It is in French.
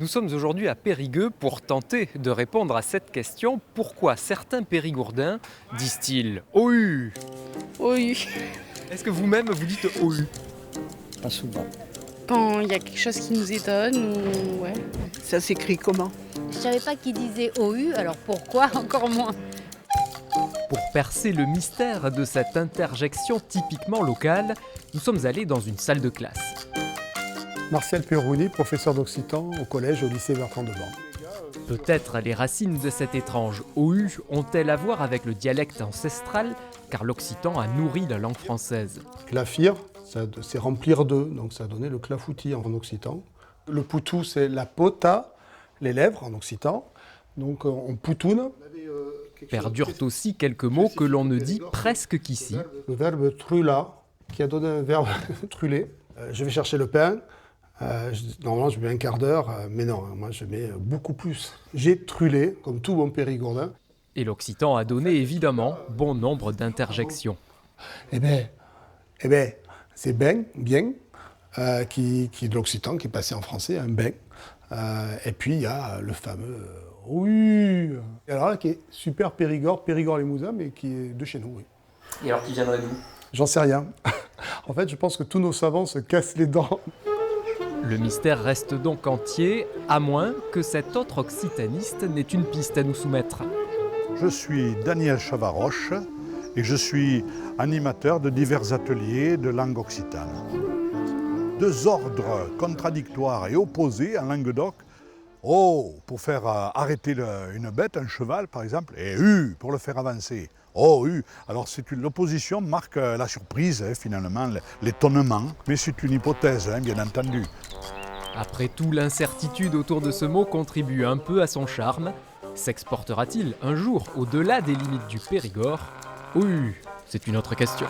Nous sommes aujourd'hui à Périgueux pour tenter de répondre à cette question. Pourquoi certains Périgourdins disent-ils OU? Oui, Est-ce que vous-même vous dites OU? Pas souvent. quand il y a quelque chose qui nous étonne ou ouais. Ça s'écrit comment? Je savais pas qu'ils disaient OU, alors pourquoi encore moins? Pour percer le mystère de cette interjection typiquement locale, nous sommes allés dans une salle de classe. Martial Perrouni, professeur d'occitan au collège au lycée Bertrand de Born. Peut-être les racines de cet étrange OU ont-elles à voir avec le dialecte ancestral, car l'occitan a nourri la langue française. Clafir, c'est remplir de, donc ça a donné le clafoutis en occitan. Le poutou, c'est la pota, les lèvres en occitan. Donc on poutoune. Perdurent aussi quelques mots que l'on ne dit presque qu'ici. Le verbe trula, qui a donné un verbe truler. Je vais chercher le pain. Normalement, je mets un quart d'heure, mais non, moi je mets beaucoup plus. J'ai trulé, comme tout bon Périgourdin. Et l'occitan a donné évidemment bon nombre d'interjections. Eh ben, c'est ben, bien, qui est de l'occitan, qui est passé en français, un ben. Et puis il y a le fameux oui. Et alors là, qui est super Périgord-Limousin, mais qui est de chez nous, oui. Et alors qui viendrait d'où? J'en sais rien. En fait, je pense que tous nos savants se cassent les dents. Le mystère reste donc entier, à moins que cet autre occitaniste n'ait une piste à nous soumettre. Je suis Daniel Chavaroche et je suis animateur de divers ateliers de langue occitane. Deux ordres contradictoires et opposés en Languedoc. Oh, pour faire arrêter une bête, un cheval par exemple, et U pour le faire avancer. Oh, U. Alors l'opposition marque la surprise, finalement, l'étonnement, mais c'est une hypothèse, bien entendu. Après tout, l'incertitude autour de ce mot contribue un peu à son charme. S'exportera-t-il un jour au-delà des limites du Périgord? Oui, c'est une autre question.